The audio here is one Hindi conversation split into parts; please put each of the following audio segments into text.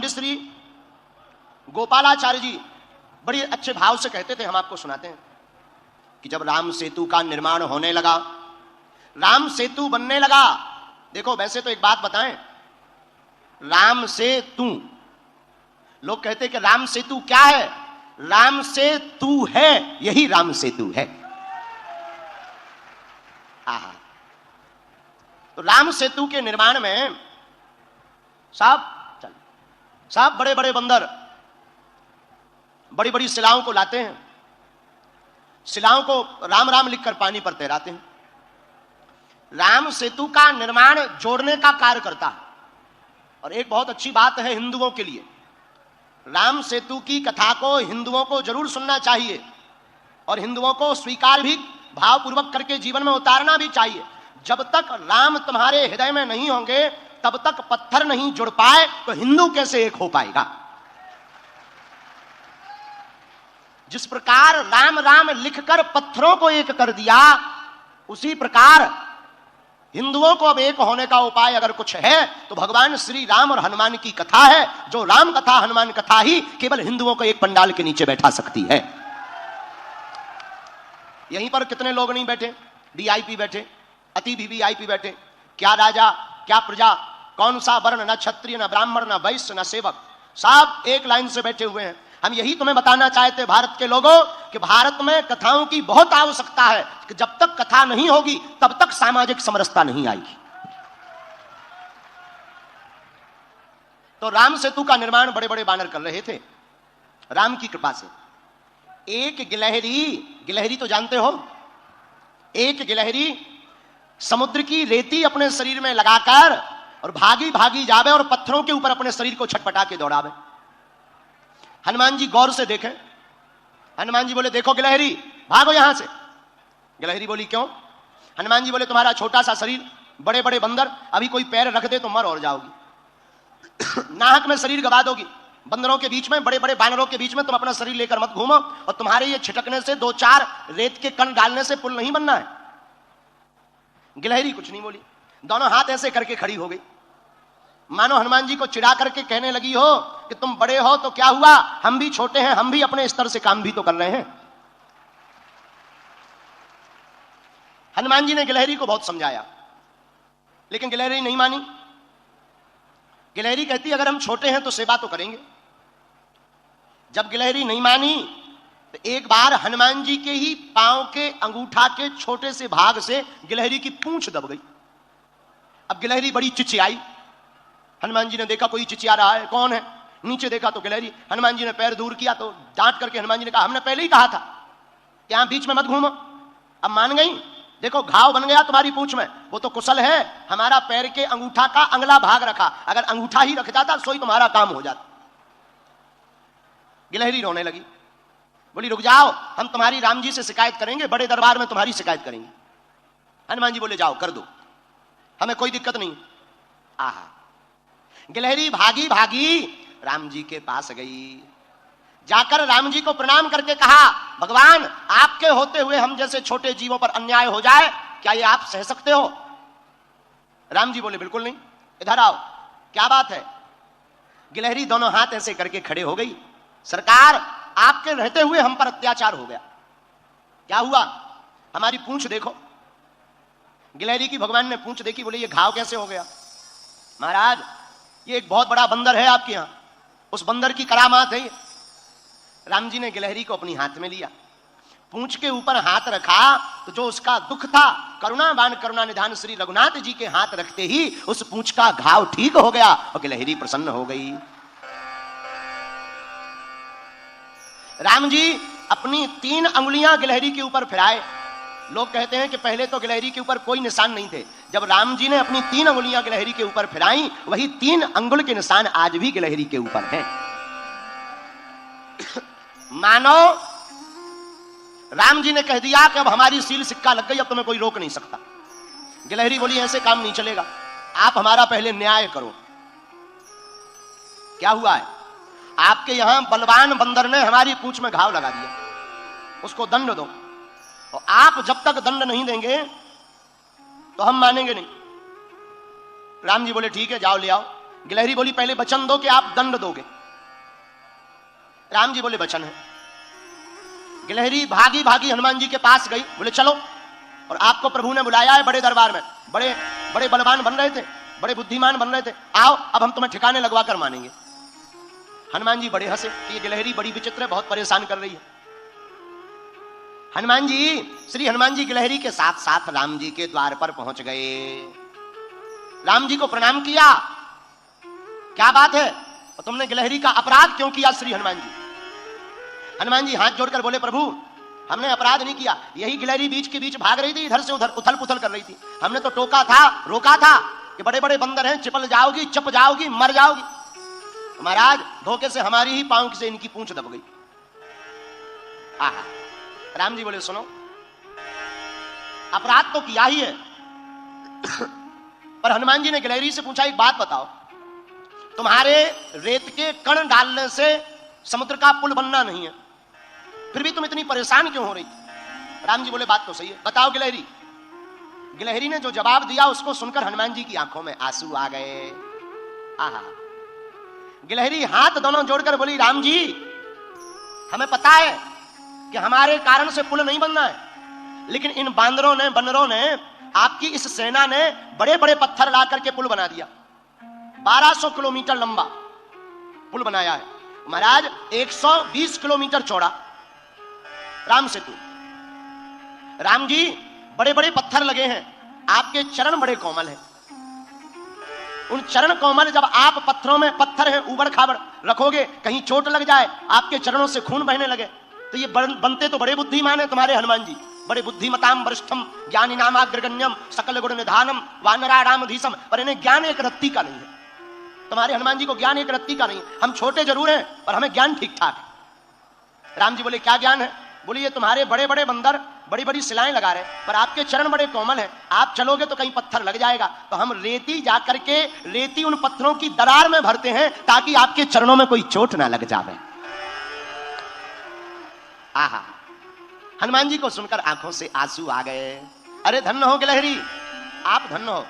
पंडित श्री गोपालाचार्य जी बड़ी अच्छे भाव से कहते थे, हम आपको सुनाते हैं कि जब राम सेतु का निर्माण होने लगा, राम सेतु बनने लगा। देखो वैसे तो एक बात बताएं, राम सेतु, लोग कहते हैं कि राम सेतु क्या है? राम से तू है, यही राम सेतु है। आहा, तो राम सेतु के निर्माण में साहब बड़े बड़े बंदर बड़ी बड़ी शिलाओं को लाते हैं, शिलाओं को राम राम लिखकर पानी पर तैराते हैं। राम सेतु का निर्माण जोड़ने का कार्य करता है। और एक बहुत अच्छी बात है हिंदुओं के लिए, राम सेतु की कथा को हिंदुओं को जरूर सुनना चाहिए और हिंदुओं को स्वीकार भी भावपूर्वक करके जीवन में उतारना भी चाहिए। जब तक राम तुम्हारे हृदय में नहीं होंगे तब तक पत्थर नहीं जुड़ पाए तो हिंदू कैसे एक हो पाएगा? जिस प्रकार राम राम लिखकर पत्थरों को एक कर दिया, उसी प्रकार हिंदुओं को अब एक होने का उपाय अगर कुछ है तो भगवान श्री राम और हनुमान की कथा है। जो राम कथा हनुमान कथा ही केवल हिंदुओं को एक पंडाल के नीचे बैठा सकती है। यहीं पर कितने लोग नहीं बैठे, वीआईपी बैठे, अति वीआईपी बैठे, क्या राजा क्या प्रजा, कौन सा वर्ण, न क्षत्रिय न ब्राह्मण न वैश्य न सेवक, सब एक लाइन से बैठे हुए हैं। हम यही तुम्हें बताना चाहते भारत के लोगों कि भारत में कथाओं की बहुत आवश्यकता है कि जब तक कथा नहीं होगी तब तक सामाजिक समरसता नहीं आएगी। तो राम सेतु का निर्माण बड़े बड़े बानर कर रहे थे राम की कृपा से। एक गिलहरी तो जानते हो, एक गिलहरी समुद्र की रेती अपने शरीर में लगाकर और भागी भागी जावे और पत्थरों के ऊपर अपने शरीर को छटपटा के दौड़ावे। हनुमान जी गौर से देखें, हनुमान जी बोले देखो गिलहरी भागो यहां से। गिलहरी बोली क्यों? हनुमान जी बोले तुम्हारा छोटा सा शरीर, बड़े बड़े बंदर, अभी कोई पैर रख दे तो मर और जाओगी नाहक में शरीर गवा दोगी। बंदरों के बीच में, बड़े बड़े बानरों के बीच में तुम अपना शरीर लेकर मत घूमो, और तुम्हारे ये छिटकने से, दो चार रेत के कण डालने से पुल नहीं बनना है। गिलहरी कुछ नहीं बोली, दोनों हाथ ऐसे करके खड़ी हो गई, मानो हनुमान जी को चिढ़ा करके कहने लगी हो कि तुम बड़े हो तो क्या हुआ, हम भी छोटे हैं, हम भी अपने स्तर से काम भी तो कर रहे हैं। हनुमान जी ने गिलहरी को बहुत समझाया, लेकिन गिलहरी नहीं मानी। गिलहरी कहती अगर हम छोटे हैं तो सेवा तो करेंगे। जब गिलहरी नहीं मानी तो एक बार हनुमान जी के ही पांव के अंगूठा के छोटे से भाग से गिलहरी की पूंछ दब गई। अब गिलहरी बड़ी चिचियाई। हनुमान जी ने देखा कोई चिचिया रहा है, कौन है? नीचे देखा तो गिलहरी। हनुमान जी ने पैर दूर किया तो डांट करके हनुमान जी ने कहा हमने पहले ही कहा था यहां बीच में मत घूमो। अब मान गई, देखो घाव बन गया तुम्हारी पूंछ में, वो तो कुशल है हमारा पैर के अंगूठा का अगला भाग रखा, अगर अंगूठा ही रख जाता सोई तुम्हारा काम हो जाता। गिलहरी रोने लगी, बोली रुक जाओ, हम तुम्हारी राम जी से शिकायत करेंगे, बड़े दरबार में तुम्हारी शिकायत करेंगे। हनुमान जी बोले जाओ कर दो, हमें कोई दिक्कत नहीं। आहा, गिलहरी भागी भागी राम जी के पास गई, जाकर राम जी को प्रणाम करके कहा भगवान आपके होते हुए हम जैसे छोटे जीवों पर अन्याय हो जाए, क्या ये आप सह सकते हो? राम जी बोले बिल्कुल नहीं, इधर आओ, क्या बात है? गिलहरी दोनों हाथ ऐसे करके खड़े हो गई, सरकार आपके रहते हुए हम पर अत्याचार हो गया। क्या हुआ? हमारी पूंछ देखो। गिलहरी की भगवान ने पूंछ देखी, बोले ये घाव कैसे हो गया? महाराज ये एक बहुत बड़ा बंदर है आपके यहां, उस बंदर की करामात है ये। राम जी ने गिलहरी को अपनी हाथ में लिया, पूंछ के ऊपर हाथ रखा तो जो उसका दुख था, करुणावान करुणा निधान श्री रघुनाथ जी के हाथ रखते ही उस पूंछ का घाव ठीक हो गया और गिलहरी प्रसन्न हो गई। राम जी अपनी 3 अंगुलियां गिलहरी के ऊपर फिराए। लोग कहते हैं कि पहले तो गिलहरी के ऊपर कोई निशान नहीं थे, जब राम जी ने अपनी 3 अंगुलियां गिलहरी के ऊपर फिराई, वही 3 अंगुल के निशान आज भी गिलहरी के ऊपर हैं। मानो राम जी ने कह दिया कि अब हमारी सील सिक्का लग गई, अब तुम्हें कोई रोक नहीं सकता। गिलहरी बोली ऐसे काम नहीं चलेगा, आप हमारा पहले न्याय करो। क्या हुआ है? आपके यहां बलवान बंदर ने हमारी पूंछ में घाव लगा दिया, उसको दंड दो, और आप जब तक दंड नहीं देंगे तो हम मानेंगे नहीं। राम जी बोले ठीक है जाओ ले आओ। गिलहरी बोली पहले वचन दो कि आप दंड दोगे। राम जी बोले वचन है। गिलहरी भागी भागी हनुमान जी के पास गई, बोले चलो, और आपको प्रभु ने बुलाया है बड़े दरबार में, बड़े बड़े बलवान बन रहे थे, बड़े बुद्धिमान बन रहे थे, आओ अब हम तुम्हें ठिकाने लगवा कर मानेंगे। हनुमान जी बड़े हंसे कि ये गिलहरी बड़ी विचित्र है, बहुत परेशान कर रही है। हनुमान जी, श्री हनुमान जी गिलहरी के साथ साथ राम जी के द्वार पर पहुंच गए। राम जी को प्रणाम किया, क्या बात है, और तुमने गिलहरी का अपराध क्यों किया श्री हनुमान जी? हनुमान जी हाथ जोड़कर बोले प्रभु हमने अपराध नहीं किया, यही गिलहरी बीच के बीच भाग रही थी, इधर से उधर उथल पुथल कर रही थी, हमने तो टोका था, रोका था कि बड़े बड़े बंदर हैं, चिपल जाओगी, चप जाओगी, मर जाओगी। महाराज धोखे से हमारी ही पांव से इनकी पूंछ दब गई। आहा, राम जी बोले सुनो, अपराध तो किया ही है, पर हनुमान जी ने गिलहरी से पूछा एक बात बताओ, तुम्हारे रेत के कण डालने से समुद्र का पुल बनना नहीं है, फिर भी तुम इतनी परेशान क्यों हो रही थी? राम जी बोले बात तो सही है, बताओ गिलहरी। गिलहरी ने जो जवाब दिया उसको सुनकर हनुमान जी की आंखों में आंसू आ गए। आहा, गिलहरी हाथ दोनों जोड़कर बोली राम जी हमें पता है कि हमारे कारण से पुल नहीं बनना है, लेकिन इन बांदरों ने, बंदरों ने, आपकी इस सेना ने बड़े बड़े पत्थर ला करके पुल बना दिया, 1200 किलोमीटर लंबा पुल बनाया है महाराज, 120 किलोमीटर चौड़ा राम सेतु। राम जी बड़े बड़े पत्थर लगे हैं, आपके चरण बड़े कोमल हैं, उन चरण कोमल जब आप पत्थरों में, पत्थर है ऊबड़ खाबड़, रखोगे कहीं चोट लग जाए, आपके चरणों से खून बहने लगे, तो ये बनते तो बड़े बुद्धिमान है तुम्हारे हनुमान जी, बड़े बुद्धिमताम वरिष्ठम ज्ञानी नामाग्रगण्यम सकल गुण निधानम वानराणामधीशम, पर इन्हें ज्ञान एक रत्ती का नहीं है। तुम्हारे हनुमान जी को ज्ञान एक रत्ती का नहीं है, हम छोटे जरूर हैं पर हमें ज्ञान ठीक ठाक है। राम जी बोले क्या ज्ञान है? बोले ये तुम्हारे बड़े बड़े बंदर बड़ी बड़ी सिलाएं लगा रहे, पर आपके चरण बड़े कोमल हैं, आप चलोगे तो कहीं पत्थर लग जाएगा, तो हम रेती जाकर के रेती उन पत्थरों की दरार में भरते हैं ताकि आपके चरणों में कोई चोट ना लग जावे। आहा, हनुमान जी को सुनकर आंखों से आंसू आ गए। अरे धन्य हो गिलहरी, आप धन्य हो,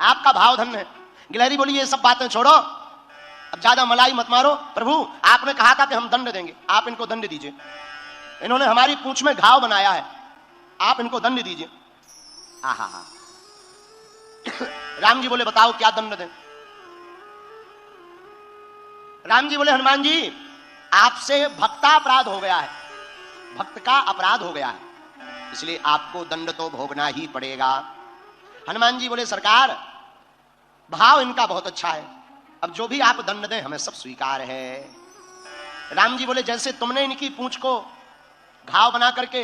आपका भाव धन्य है। गिलहरी बोली ये सब बातें छोड़ो, अब ज्यादा मलाई मत मारो, प्रभु आपने कहा था कि हम दंड देंगे, आप इनको दंड दीजिए, इन्होंने हमारी पूंछ में घाव बनाया है, आप इनको दंड दीजिए। आहा, राम जी बोले बताओ क्या दंड दें? राम जी बोले हनुमान जी आपसे भक्ता अपराध हो गया है, भक्त का अपराध हो गया है, इसलिए आपको दंड तो भोगना ही पड़ेगा। हनुमान जी बोले सरकार भाव इनका बहुत अच्छा है, अब जो भी आप दंड दें हमें सब स्वीकार है। राम जी बोले जैसे तुमने इनकी पूंछ को घाव बना करके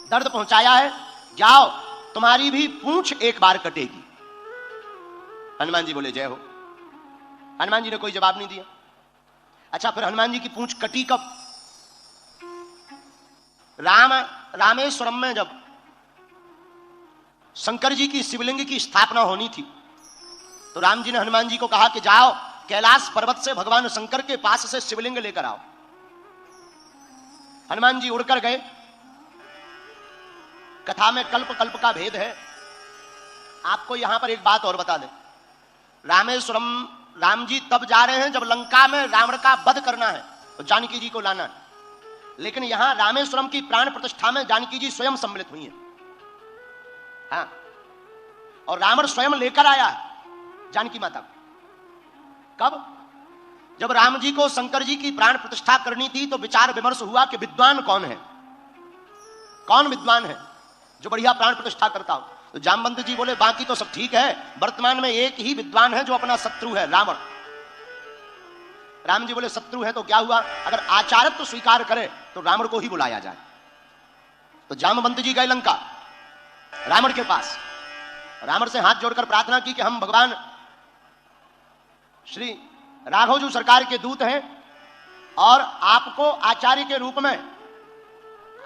दर्द पहुंचाया है, जाओ तुम्हारी भी पूंछ एक बार कटेगी। हनुमान जी बोले जय हो। हनुमान जी ने कोई जवाब नहीं दिया। अच्छा फिर हनुमान जी की पूंछ कटी कब? रामेश्वरम में जब शंकर जी की शिवलिंग की स्थापना होनी थी, तो राम जी ने हनुमान जी को कहा कि जाओ कैलाश पर्वत से भगवान शंकर के पास से शिवलिंग लेकर आओ। हनुमान जी उड़कर गए। कथा में कल्प कल्प का भेद है। आपको यहां पर एक बात और बता दें, रामेश्वरम राम जी तब जा रहे हैं जब लंका में रावण का वध करना है तो जानकी जी को लाना है, लेकिन यहां रामेश्वरम की प्राण प्रतिष्ठा में जानकी जी स्वयं सम्मिलित हुई हैं। हाँ, और रावण स्वयं लेकर आया है जानकी माता को। कब? जब राम जी को शंकर जी की प्राण प्रतिष्ठा करनी थी तो विचार विमर्श हुआ कि विद्वान कौन है, कौन विद्वान है जो बढ़िया प्राण प्रतिष्ठा करता हो। तो जामवंत जी बोले बाकी तो सब ठीक है, वर्तमान में एक ही विद्वान है जो अपना शत्रु है, रावण। राम जी बोले शत्रु है तो क्या हुआ, अगर आचार्य तो स्वीकार करे तो रावण को ही बुलाया जाए। तो जामवंत जी गए लंका रावण के पास, रावण से हाथ जोड़कर प्रार्थना की कि हम भगवान श्री राघवजू सरकार के दूत हैं और आपको आचार्य के रूप में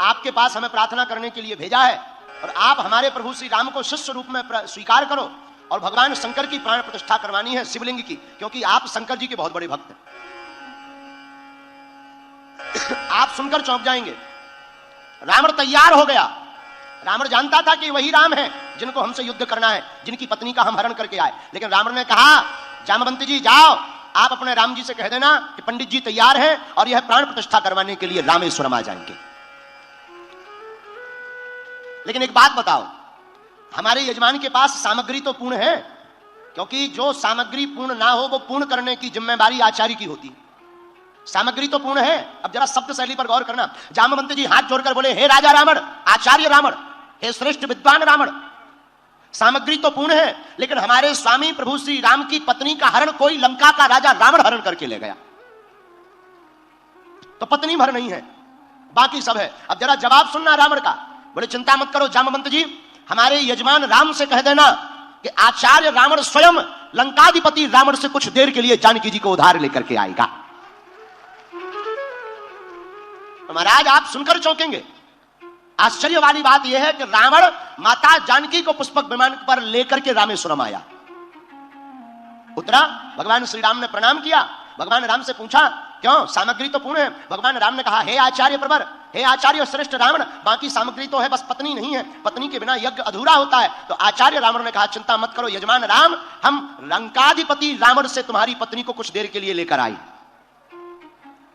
आपके पास हमें प्रार्थना करने के लिए भेजा है, और आप हमारे प्रभु श्री राम को शिष्य रूप में स्वीकार करो और भगवान शंकर की प्राण प्रतिष्ठा करवानी है शिवलिंग की, क्योंकि आप शंकर जी के बहुत बड़े भक्त हैं। आप सुनकर चौंक जाएंगे। रावण तैयार हो गया। रावण जानता था कि वही राम है जिनको हमसे युद्ध करना है, जिनकी पत्नी का हम हरण करके आए। लेकिन रावण ने कहा, जामवंत जी जाओ, आप अपने राम जी से कह देना कि पंडित जी तैयार हैं और यह प्राण प्रतिष्ठा करवाने के लिए रामेश्वरम आ जाएंगे। लेकिन एक बात बताओ, हमारे यजमान के पास सामग्री तो पूर्ण है, क्योंकि जो सामग्री पूर्ण ना हो वो पूर्ण करने की जिम्मेदारी आचार्य की होती है। सामग्री तो पूर्ण है। अब जरा शब्द शैली पर गौर करना। जामवंत जी हाथ जोड़कर बोले, हे राजा रावण, आचार्य रावण, हे श्रेष्ठ विद्वान रावण, सामग्री तो पूर्ण है, लेकिन हमारे स्वामी प्रभु श्री राम की पत्नी का हरण कोई लंका का राजा रावण हरण करके ले गया, तो पत्नी भर नहीं है, बाकी सब है। अब जरा जवाब सुनना रावण का। बोले, चिंता मत करो जामवंत जी, हमारे यजमान राम से कह देना कि आचार्य रावण स्वयं लंकाधिपति रावण से कुछ देर के लिए जानकी जी को उधार लेकर के आएगा। तो महाराज आप सुनकर चौंकेंगे। आश्चर्य वाली बात यह है कि रावण माता जानकी को पुष्पक विमान पर लेकर के रामेश्वरम आया, उतरा, भगवान श्री राम ने प्रणाम किया, भगवान राम से पूछा, क्यों, सामग्री तो पूर्ण है। भगवान राम ने कहा, हे आचार्य प्रवर, हे आचार्य श्रेष्ठ रावण, बाकी सामग्री तो है, बस पत्नी नहीं है, पत्नी के बिना यज्ञ अधूरा होता है। तो आचार्य रावण ने कहा, चिंता मत करो यजमान राम, हम लंकाधिपति रावण से तुम्हारी पत्नी को कुछ देर के लिए लेकर आए।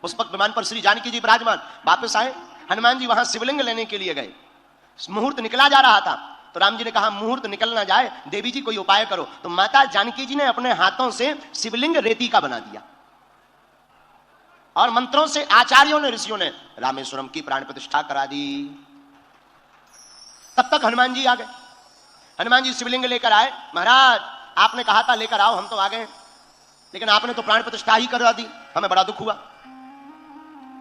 पुष्पक विमान पर श्री जानकी जी विराजमान, वापस आए। हनुमान जी वहां शिवलिंग लेने के लिए गए, मुहूर्त निकला जा रहा था, तो राम जी ने कहा, मुहूर्त निकल ना जाए, देवी जी कोई उपाय करो। तो माता जानकी जी ने अपने हाथों से शिवलिंग रेती का बना दिया और मंत्रों से आचार्यों ने, ऋषियों ने रामेश्वरम की प्राण प्रतिष्ठा करा दी। तब तक हनुमान जी आ गए। हनुमान जी शिवलिंग लेकर आए। महाराज आपने कहा था लेकर आओ, हम तो आ गए, लेकिन आपने तो प्राण प्रतिष्ठा ही करा दी, हमें बड़ा दुख हुआ।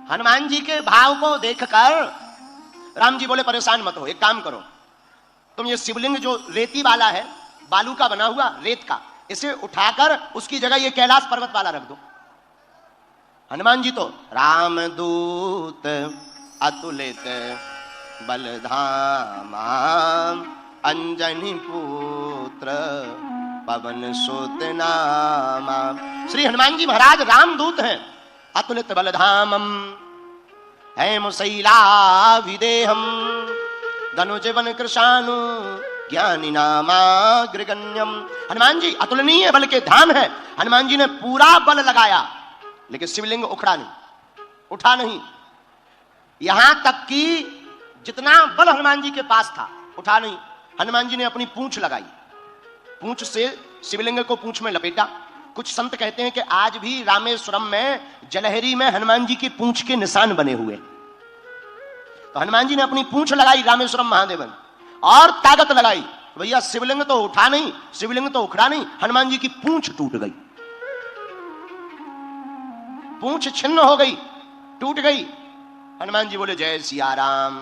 हनुमान जी के भाव को देखकर राम जी बोले, परेशान मत हो, एक काम करो, तुम ये शिवलिंग जो रेती वाला है, बालू का बना हुआ, रेत का, इसे उठाकर उसकी जगह ये कैलाश पर्वत वाला रख दो। हनुमान जी तो रामदूत अतुलित बलधामा अंजनी पुत्र पवन सुत नामा। श्री हनुमान जी महाराज रामदूत हैं, अतुलित बलधामम हेमशैला विदेहम धनुजवन कृशानु ज्ञानी नामाग्रगण्यम। हनुमान जी अतुलनीय बल के धाम है। हनुमान जी ने पूरा बल लगाया, लेकिन शिवलिंग उखड़ा नहीं, उठा नहीं। यहां तक कि जितना बल हनुमान जी के पास था, उठा नहीं। हनुमान जी ने अपनी पूंछ लगाई, पूंछ से शिवलिंग को पूंछ में लपेटा। कुछ संत कहते हैं कि आज भी रामेश्वरम में जलहरी में हनुमान जी की पूंछ के निशान बने हुए। तो हनुमान जी ने अपनी पूंछ लगाई रामेश्वरम महादेव और ताकत लगाई, भैया शिवलिंग तो उठा नहीं, शिवलिंग तो उखड़ा नहीं, हनुमान जी की पूंछ टूट गई, पूंछ छिन्न हो गई, टूट गई। हनुमान जी बोले, जय सिया राम।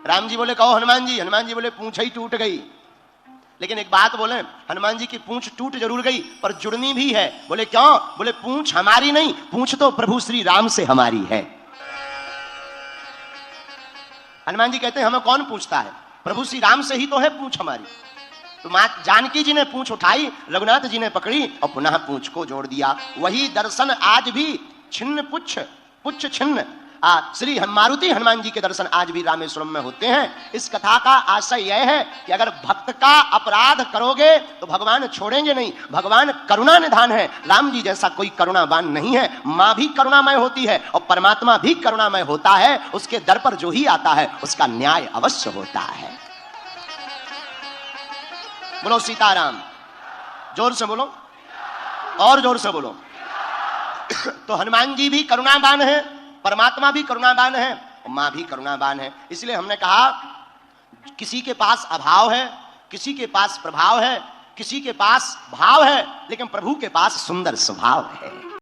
राम जी बोले, कहो हनुमान जी। हनुमान जी बोले, पूंछ ही टूट गई। लेकिन एक बात बोले, हनुमान जी की पूंछ टूट जरूर गई पर जुड़नी भी है। बोले क्यों? बोले पूंछ हमारी नहीं, पूंछ तो प्रभु श्री राम से हमारी है। हनुमान जी कहते हैं, हमें कौन पूछता है, प्रभु श्री राम से ही तो है पूंछ हमारी। तो मां जानकी जी ने पूंछ उठाई, रघुनाथ जी ने पकड़ी और पुनः पूंछ को जोड़ दिया। वही दर्शन आज भी छिन्न पुच्छ, पुच्छ छिन्न, श्री मारुति हनुमान जी के दर्शन आज भी रामेश्वरम में होते हैं। इस कथा का आशय यह है कि अगर भक्त का अपराध करोगे तो भगवान छोड़ेंगे नहीं। भगवान करुणा निधान है, राम जी जैसा कोई करुणावान नहीं है। मां भी करुणामय होती है और परमात्मा भी करुणामय होता है। उसके दर पर जो ही आता है उसका न्याय अवश्य होता है। बोलो सीताराम, जोर से बोलो और जोर से बोलो। तो हनुमान जी भी करुणावान है, परमात्मा भी करुणावान है और मां भी करुणावान है। इसलिए हमने कहा किसी के पास अभाव है, किसी के पास प्रभाव है, किसी के पास भाव है, लेकिन प्रभु के पास सुंदर स्वभाव है।